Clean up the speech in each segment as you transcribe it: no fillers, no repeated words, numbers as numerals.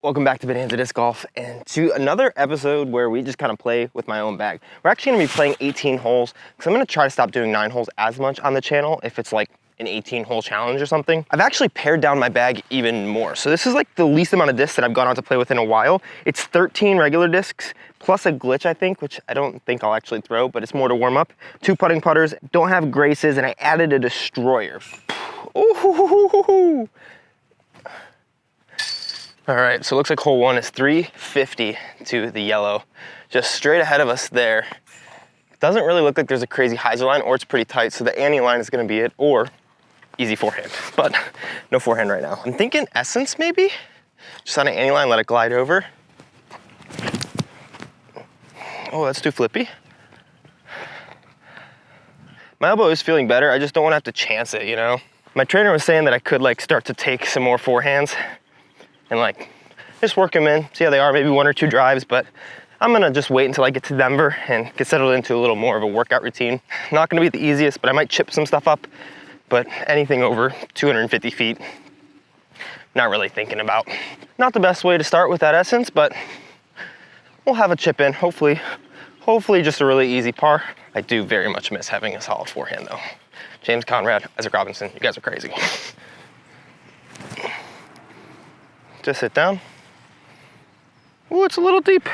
Welcome back to Bonanza Disc Golf and to another episode where we just kind of play with my own bag. We're actually gonna be playing 18 holes because I'm gonna try to stop doing 9 holes as much on the channel if it's like an 18-hole challenge or something. I've actually pared down my bag even more. So this is like the least amount of discs that I've gone out to play with in a while. It's 13 regular discs plus a glitch, I think, which I don't think I'll actually throw, but it's more to warm up. 2 putting putters, don't have graces, and I added a destroyer. Ooh. All right, so it looks like hole 1 is 350 to the yellow, just straight ahead of us there. Doesn't really look like there's a crazy hyzer line, or it's pretty tight, so the ante line is gonna be it, or easy forehand, but no forehand right now. I'm thinking Essence maybe? Just on an ante line, let it glide over. Oh, that's too flippy. My elbow is feeling better, I just don't wanna have to chance it, you know? My trainer was saying that I could like start to take some more forehands and like just work them in, see how they are, maybe 1 or 2 drives, but I'm gonna just wait until I get to Denver and get settled into a little more of a workout routine. Not gonna be the easiest, but I might chip some stuff up, but anything over 250 feet, not really thinking about. Not the best way to start with that Essence, but we'll have a chip in, hopefully just a really easy par. I do very much miss having a solid forehand though. James Conrad, Isaac Robinson, you guys are crazy. Just sit down. Ooh, it's a little deep.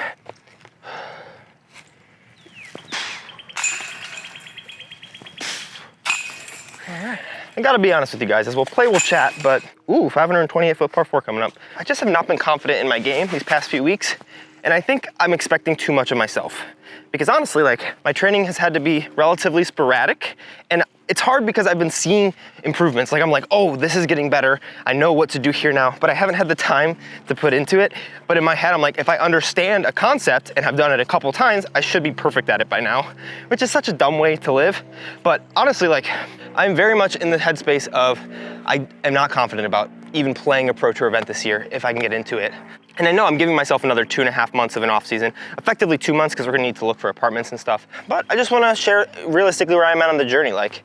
All right. I gotta be honest with you guys, as we'll play, we'll chat, but ooh, 528-foot par 4 coming up. I just have not been confident in my game these past few weeks, and I think I'm expecting too much of myself. Because honestly, like, my training has had to be relatively sporadic, and it's hard because I've been seeing improvements. Like, I'm like, oh, this is getting better. I know what to do here now, but I haven't had the time to put into it. But in my head, I'm like, if I understand a concept and have done it a couple times, I should be perfect at it by now, which is such a dumb way to live. But honestly, like, I'm very much in the headspace of, I am not confident about even playing a Pro Tour event this year if I can get into it. And I know I'm giving myself another 2.5 months of an off season, effectively 2 months because we're gonna need to look for apartments and stuff. But I just wanna share realistically where I'm at on the journey. Like,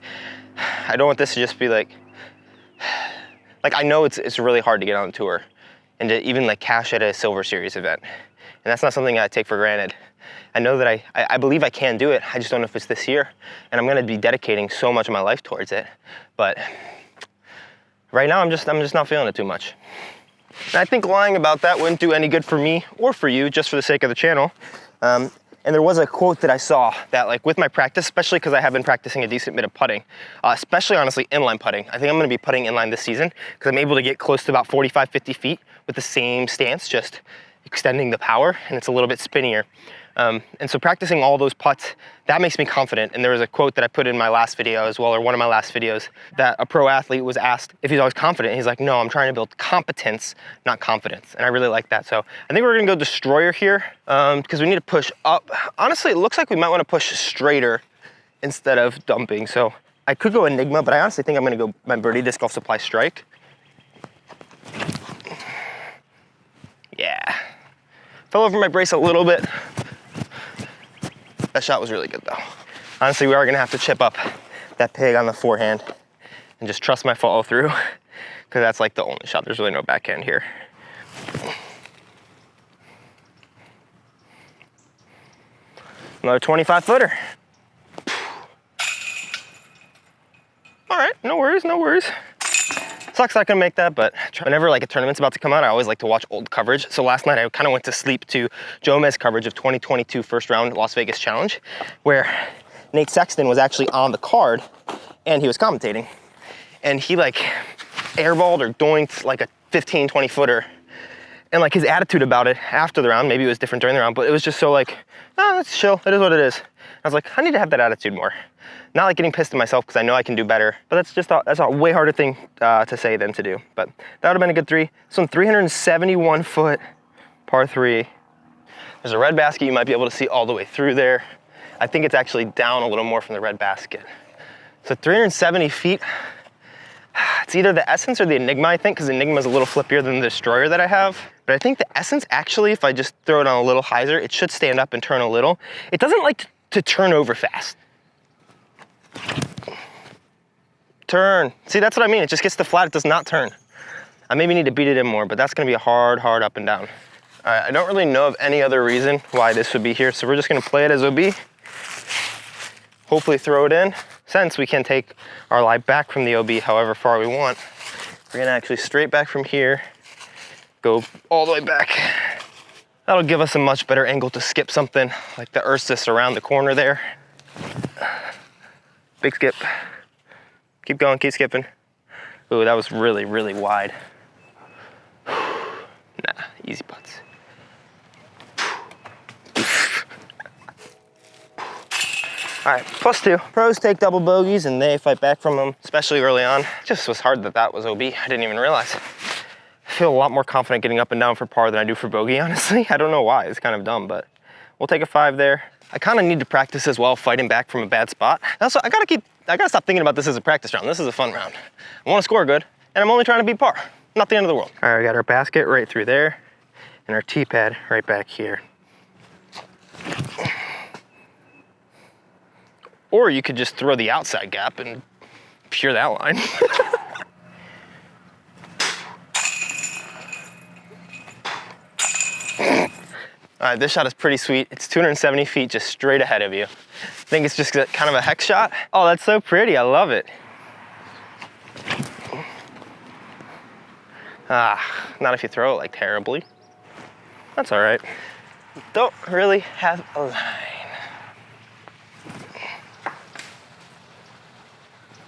I don't want this to just be like I know it's really hard to get on the tour and to even like cash at a Silver Series event. And that's not something I take for granted. I know that I believe I can do it. I just don't know if it's this year. And I'm gonna be dedicating so much of my life towards it. But right now I'm just not feeling it too much. And I think lying about that wouldn't do any good for me or for you, just for the sake of the channel. And there was a quote that I saw that, like, with my practice, especially because I have been practicing a decent bit of putting, especially honestly inline putting. I think I'm gonna be putting inline this season because I'm able to get close to about 45, 50 feet with the same stance, just extending the power, and it's a little bit spinnier. And so practicing all those putts, that makes me confident. And there was a quote that I put in my last video as well, or one of my last videos, that a pro athlete was asked if he's always confident. He's like, no, I'm trying to build competence, not confidence. And I really like that. So I think we're gonna go destroyer here because we need to push up. Honestly, it looks like we might wanna push straighter instead of dumping. So I could go Enigma, but I honestly think I'm gonna go my Birdie Disc Golf Supply strike. Yeah. Fell over my brace a little bit. That shot was really good though. Honestly, we are gonna have to chip up that pig on the forehand and just trust my follow through because that's like the only shot. There's really no backhand here. Another 25-footer. All right, no worries, no worries. Sucks I couldn't make that, but whenever like a tournament's about to come out, I always like to watch old coverage. So last night I kind of went to sleep to Jomez coverage of 2022 first round Las Vegas Challenge, where Nate Sexton was actually on the card and he was commentating. And he like airballed or doinked like a 15, 20 footer. And like his attitude about it after the round, maybe it was different during the round, but it was just so like, oh, it's chill, it is what it is. I was like, I need to have that attitude more. Not like getting pissed at myself because I know I can do better, but that's a way harder thing to say than to do. But that would have been a good 3. Some 371-foot par 3. There's a red basket you might be able to see all the way through there. I think it's actually down a little more from the red basket. So 370 feet. It's either the Essence or the Enigma, I think, because Enigma is a little flippier than the Destroyer that I have. But I think the Essence, actually, if I just throw it on a little hyzer, it should stand up and turn a little. It doesn't like to turn over fast. Turn. See, that's what I mean. It just gets to flat. It does not turn. I maybe need to beat it in more, but that's gonna be a hard up and down. All right, I don't really know of any other reason why this would be here, so we're just gonna play it as OB. Hopefully throw it in. Since we can take our lie back from the OB however far we want, we're gonna actually straight back from here, go all the way back. That'll give us a much better angle to skip something like the Ursus around the corner there. Big skip. Keep going, keep skipping. Ooh, that was really wide. Nah, easy putts. All right, +2. Pros take double bogeys and they fight back from them, especially early on. It just was hard that was OB. I didn't even realize. I feel a lot more confident getting up and down for par than I do for bogey, honestly. I don't know why, it's kind of dumb, but we'll take a 5 there. I kind of need to practice as well, fighting back from a bad spot. Also, I gotta stop thinking about this as a practice round. This is a fun round. I wanna score good, and I'm only trying to beat par. Not the end of the world. All right, we got our basket right through there, and our tee pad right back here. Or you could just throw the outside gap and pure that line. All right, this shot is pretty sweet. It's 270 feet just straight ahead of you. I think it's just kind of a hex shot. Oh, that's so pretty, I love it. Not if you throw it like terribly. That's all right. Don't really have a line.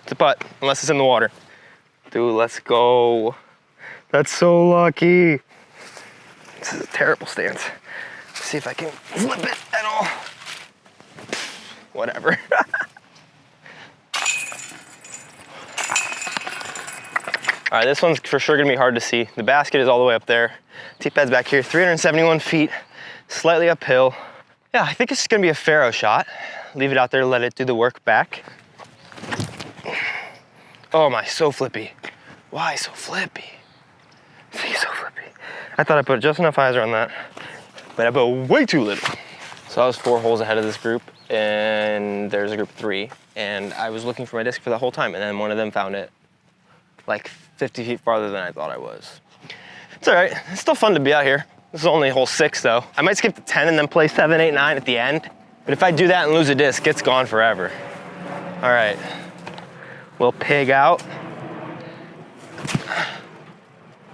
It's a putt, unless it's in the water. Dude, let's go. That's so lucky. This is a terrible stance. Let's see if I can flip it at all. Whatever. All right, this one's for sure gonna be hard to see. The basket is all the way up there. Tee pad's back here, 371 feet, slightly uphill. Yeah, I think it's gonna be a Faro shot. Leave it out there, let it do the work back. Oh my, so flippy. Why so flippy? See, so flippy. I thought I put just enough hyzer on that, but I put way too little. So I was 4 holes ahead of this group, and there's a group 3, and I was looking for my disc for the whole time, and then one of them found it like 50 feet farther than I thought I was. It's all right, it's still fun to be out here. This is only hole 6 though. I might skip to 10 and then play 7, 8, 9 at the end, but if I do that and lose a disc, it's gone forever. All right, we'll pig out.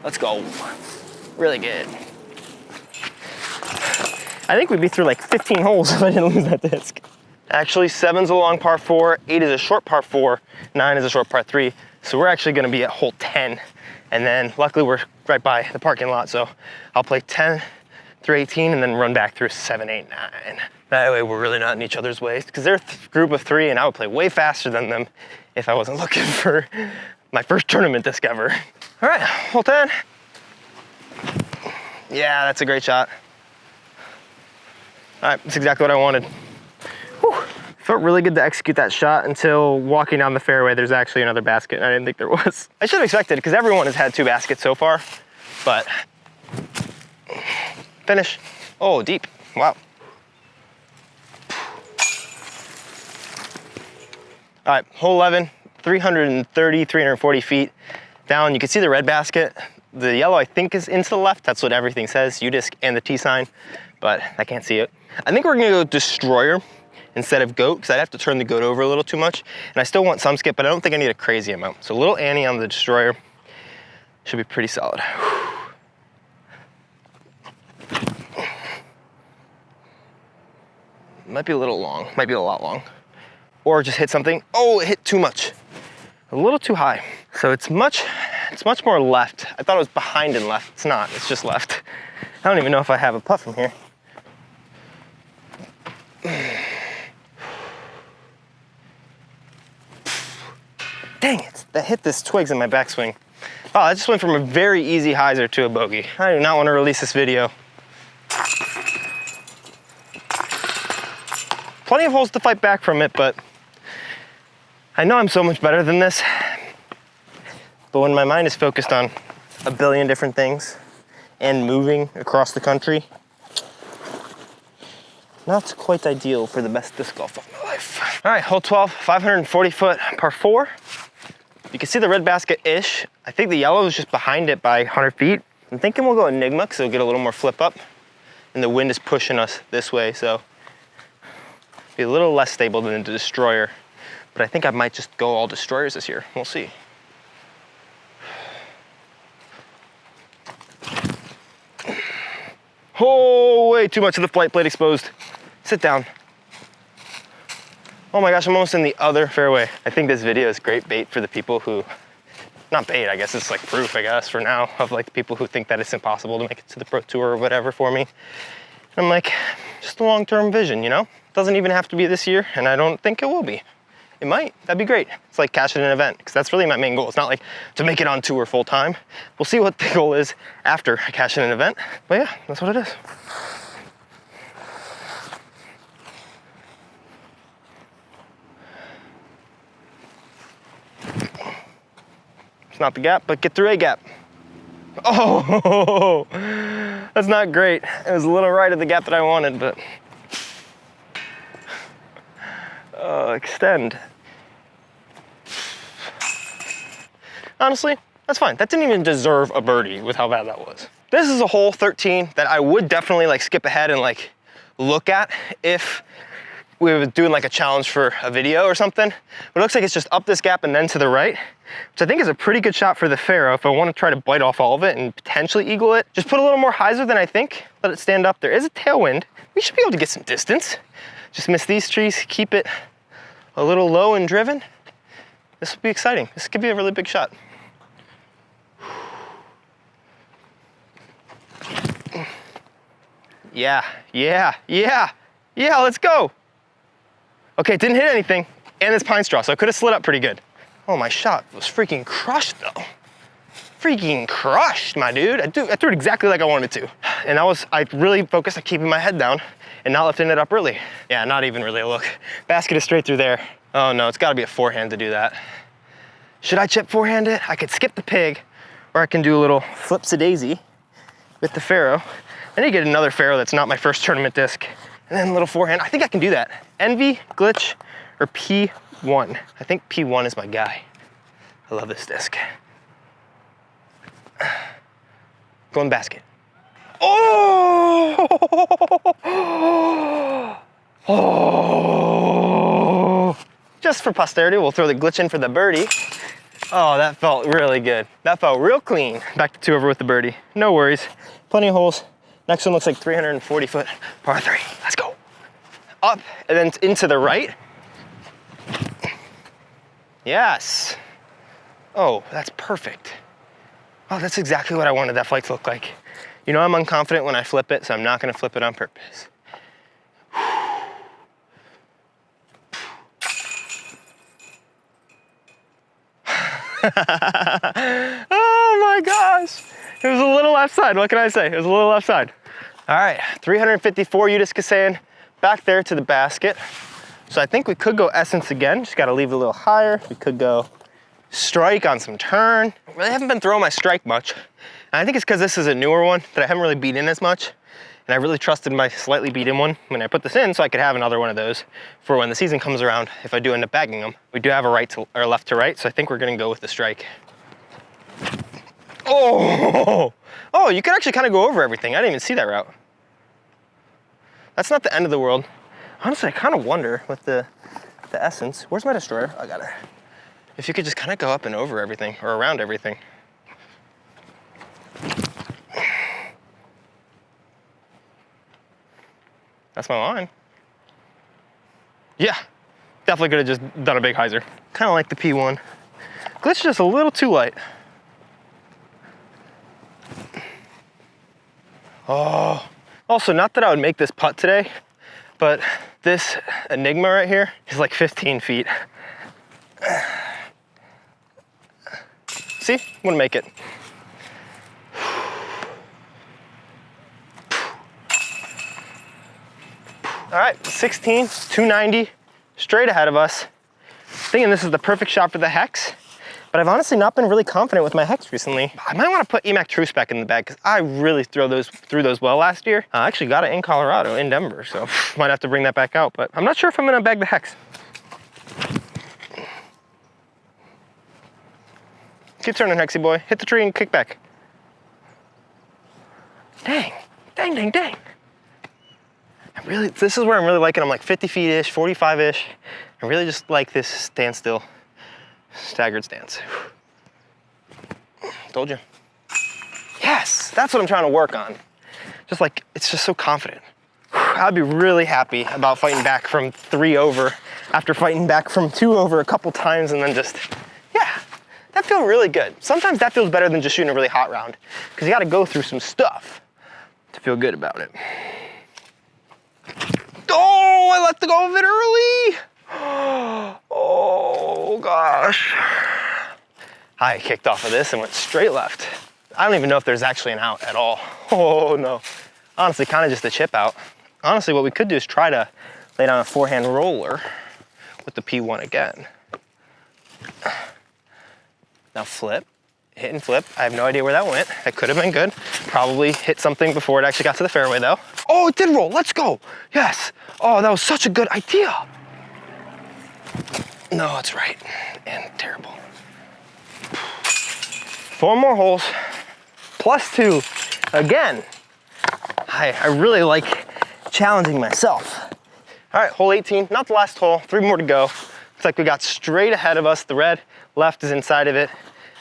Let's go. Really good. I think we'd be through like 15 holes if I didn't lose that disc. Actually, 7's a long par 4, 8 is a short par 4, 9 is a short par 3. So we're actually gonna be at hole 10. And then luckily we're right by the parking lot. So I'll play 10 through 18 and then run back through 7, 8, 9. That way we're really not in each other's way, because they're a group of 3 and I would play way faster than them if I wasn't looking for my first tournament disc ever. All right, hole 10. Yeah, that's a great shot. All right, that's exactly what I wanted. Whew. Felt really good to execute that shot until walking down the fairway, there's actually another basket, and I didn't think there was. I should have expected, because everyone has had 2 baskets so far, but finish. Oh, deep, wow. All right, hole 11, 330, 340 feet down. You can see the red basket. The yellow, I think, is into the left. That's what everything says, U-disc and the T sign, but I can't see it. I think we're gonna go Destroyer instead of Goat, because I'd have to turn the Goat over a little too much. And I still want some skip, but I don't think I need a crazy amount. So little Annie on the Destroyer should be pretty solid. Might be a little long, might be a lot long. Or just hit something. Oh, it hit too much. A little too high. So it's much more left. I thought it was behind and left. It's not, it's just left. I don't even know if I have a putt from here. Dang it, that hit this twigs in my backswing. Oh, I just went from a very easy hyzer to a bogey. I do not want to release this video. Plenty of holes to fight back from it, but I know I'm so much better than this. But when my mind is focused on a billion different things and moving across the country, not quite ideal for the best disc golf of my life. All right, hole 12, 540 foot par 4. You can see the red basket-ish. I think the yellow is just behind it by 100 feet. I'm thinking we'll go Enigma because it'll get a little more flip up. And the wind is pushing us this way, so be a little less stable than the Destroyer. But I think I might just go all Destroyers this year. We'll see. Oh, way too much of the flight plate exposed. Sit down. Oh my gosh, I'm almost in the other fairway. I think this video is great bait for the people who, not bait, I guess it's like proof, I guess, for now, of like the people who think that it's impossible to make it to the Pro Tour or whatever for me. And I'm like, just a long-term vision, you know? Doesn't even have to be this year, and I don't think it will be. It might, that'd be great. It's like cashing an event, because that's really my main goal. It's not like to make it on tour full time. We'll see what the goal is after I cash in an event. But yeah, that's what it is. It's not the gap, but get through a gap. Oh, that's not great. It was a little right of the gap that I wanted, but extend. Honestly, that's fine. That didn't even deserve a birdie with how bad that was. This is a hole 13 that I would definitely like skip ahead and like look at if we were doing like a challenge for a video or something. But it looks like it's just up this gap and then to the right, which I think is a pretty good shot for the Faro if I want to try to bite off all of it and potentially eagle it. Just put a little more hyzer than I think, let it stand up. There is a tailwind. We should be able to get some distance. Just miss these trees, keep it a little low and driven. This will be exciting. This could be a really big shot. Yeah, let's go. Okay, it didn't hit anything, and it's pine straw, so it could have slid up pretty good. Oh, my shot was freaking crushed though. Freaking crushed, my dude. I threw it exactly like I wanted to. And I really focused on keeping my head down and not lifting it up early. Yeah, not even really a look. Basket is straight through there. Oh no, it's gotta be a forehand to do that. Should I chip forehand it? I could skip the pig, or I can do a little flipsy-daisy with the Faro. I need to get another Faro that's not my first tournament disc. And then a little forehand. I think I can do that. Envy, Glitch, or P1. I think P1 is my guy. I love this disc. Going basket. Oh! Oh! Just for posterity, we'll throw the Glitch in for the birdie. Oh, that felt really good. That felt real clean. Back to 2 over with the birdie. No worries. Plenty of holes. Next one looks like 340 foot par 3. Let's go. Up and then into the right. Yes. Oh, that's perfect. Oh, that's exactly what I wanted that flight to look like. You know I'm unconfident when I flip it, so I'm not gonna flip it on purpose. Oh my gosh. It was a little left side, what can I say? It was a little left side. All right, 354 Utica sand back there to the basket. So I think we could go Essence again, just gotta leave it a little higher. We could go strike on some turn. Really haven't been throwing my strike much. And I think it's because this is a newer one that I haven't really beat in as much. And I really trusted my slightly beat in one when I put this in so I could have another one of those for when the season comes around if I do end up bagging them. We do have a right to, or left to right, so I think we're gonna go with the strike. Oh, you can actually kind of go over everything. I didn't even see that route. That's not the end of the world. Honestly, I kind of wonder with the Essence. Where's my Destroyer? I got it. If you could just kind of go up and over everything or around everything. That's my line. Yeah, definitely could have just done a big hyzer. Kind of like the P1. Glitch just a little too light. Oh, also not that I would make this putt today, but this Enigma right here is like 15 feet. See, wouldn't make it. All right, 16, 290, straight ahead of us. Thinking this is the perfect shot for the Hex, but I've honestly not been really confident with my Hex recently. I might want to put Emac Truce back in the bag because I really threw those well last year. I actually got it in Colorado, in Denver, so might have to bring that back out, but I'm not sure if I'm gonna bag the Hex. Keep turning, Hexy boy. Hit the tree and kick back. Dang, dang, dang, dang. This is where I'm really liking them, like 50 feet-ish, 45-ish. I really just like this standstill, staggered stance. Told you. Yes, that's what I'm trying to work on. Just like, it's just so confident. I'd be really happy about fighting back from 3 over after fighting back from 2 over a couple times and then just, yeah, that feels really good. Sometimes that feels better than just shooting a really hot round because you got to go through some stuff to feel good about it. Oh, I let go of it early. Oh gosh. I kicked off of this and went straight left. I don't even know if there's actually an out at all. Oh no. Honestly, kind of just a chip out. Honestly, what we could do is try to lay down a forehand roller with the P1 again. Now flip, hit and flip. I have no idea where that went. That could have been good. Probably hit something before it actually got to the fairway though. Oh, it did roll, let's go. Yes. Oh, that was such a good idea. No, it's right and terrible. 4 more holes, +2 again. I really like challenging myself. All right, hole 18, not the last hole, 3 more to go. Looks like we got straight ahead of us. The red left is inside of it.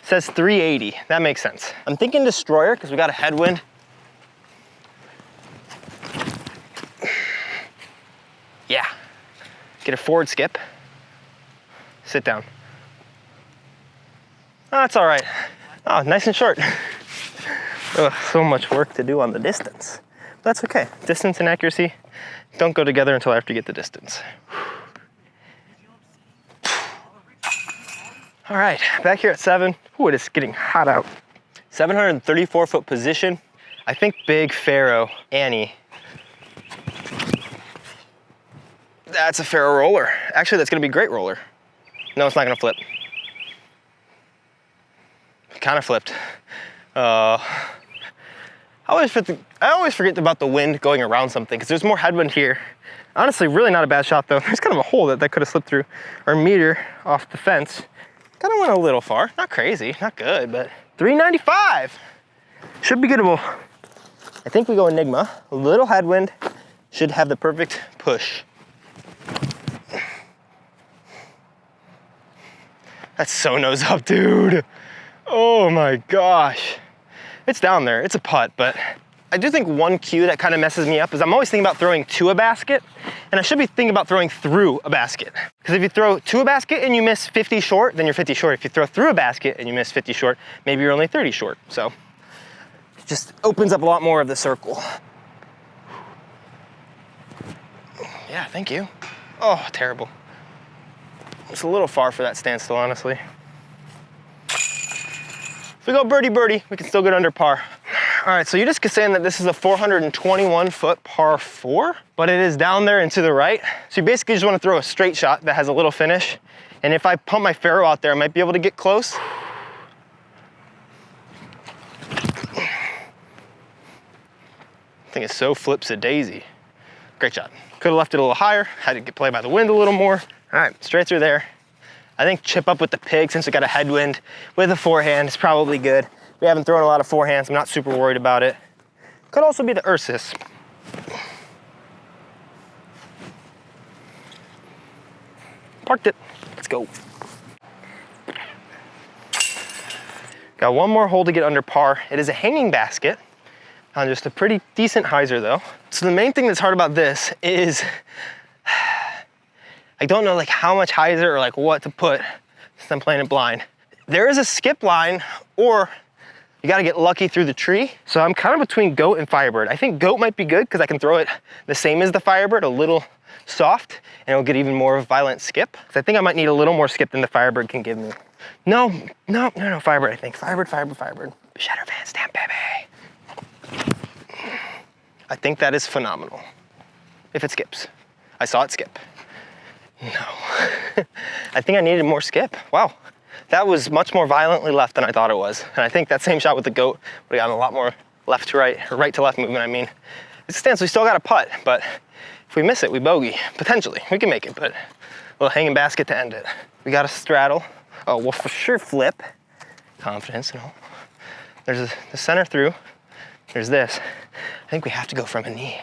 It says 380, that makes sense. I'm thinking destroyer because we got a headwind. Yeah, get a forward skip. Sit down. Oh, that's all right. Oh, nice and short. Ugh, so much work to do on the distance. That's okay. Distance and accuracy don't go together until after you get the distance. All right, back here at 7. Ooh, it is getting hot out. 734 foot position. I think big Faro Annie. That's a Faro roller. Actually, that's gonna be a great roller. No, it's not gonna flip. Kind of flipped. I always forget about the wind going around something because there's more headwind here. Honestly, really not a bad shot though. There's kind of a hole that could have slipped through, or a meter off the fence. Kind of went a little far. Not crazy, not good, but 395. Should be gettable. I think we go Enigma. A little headwind should have the perfect push. That's so nose up, dude. Oh my gosh. It's down there, it's a putt, but I do think one cue that kind of messes me up is I'm always thinking about throwing to a basket, and I should be thinking about throwing through a basket. Because if you throw to a basket and you miss 50 short, then you're 50 short. If you throw through a basket and you miss 50 short, maybe you're only 30 short. So it just opens up a lot more of the circle. Yeah, thank you. Oh, terrible. It's a little far for that standstill, honestly. If we go birdie birdie, we can still get under par. All right, so you're just saying that this is a 421 foot par 4, but it is down there and to the right. So you basically just want to throw a straight shot that has a little finish. And if I pump my Faro out there, I might be able to get close. I think it's so flips a daisy. Great shot. Could have left it a little higher, had to get played by the wind a little more. All right, straight through there. I think chip up with the pig since we got a headwind with a forehand is probably good. We haven't thrown a lot of forehands. I'm not super worried about it. Could also be the Ursus. Parked it. Let's go. Got one more hole to get under par. It is a hanging basket on just a pretty decent hyzer though. So the main thing that's hard about this is I don't know like how much hyzer or like what to put since I'm playing it blind. There is a skip line, or you gotta get lucky through the tree. So I'm kind of between Goat and Firebird. I think Goat might be good because I can throw it the same as the Firebird, a little soft, and it'll get even more of a violent skip. So I think I might need a little more skip than the Firebird can give me. No, Firebird, I think. Firebird. Shadow Van Stamp, baby. I think that is phenomenal. If it skips. I saw it skip. No. I think I needed more skip. Wow. That was much more violently left than I thought it was. And I think that same shot with the Goat would have gotten a lot more left to right, or right to left movement, I mean. It stands, we still got a putt, but if we miss it, we bogey. Potentially, we can make it, but a little hanging basket to end it. We got a straddle. Oh, we'll for sure flip. confidence and all. There's the center through. There's this. I think we have to go from a knee.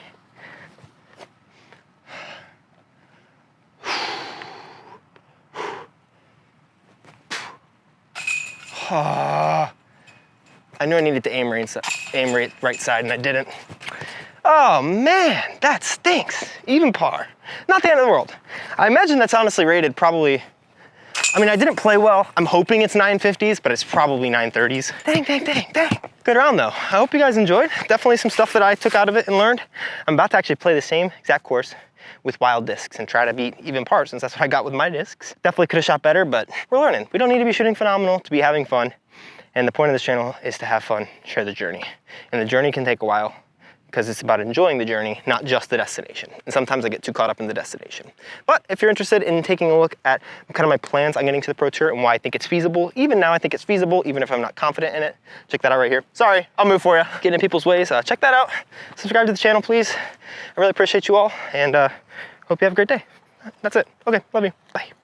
I knew I needed to aim right side and I didn't. Oh man, that stinks. Even par. Not the end of the world. I imagine that's honestly rated probably, I mean, I didn't play well. I'm hoping it's 950s, but it's probably 930s. Dang. Good round though. I hope you guys enjoyed. Definitely some stuff that I took out of it and learned. I'm about to actually play the same exact course with wild discs and try to beat even par, since that's what I got with my discs. Definitely could have shot better, but we're learning. We don't need to be shooting phenomenal to be having fun. And the point of this channel is to have fun, share the journey. And the journey can take a while because it's about enjoying the journey, not just the destination. And sometimes I get too caught up in the destination. But if you're interested in taking a look at kind of my plans on getting to the Pro Tour and why I think it's feasible, even now I think it's feasible, even if I'm not confident in it, check that out right here. Sorry, I'll move for you. Getting in people's ways, check that out. Subscribe to the channel, please. I really appreciate you all, and hope you have a great day. That's it. Okay, love you. Bye.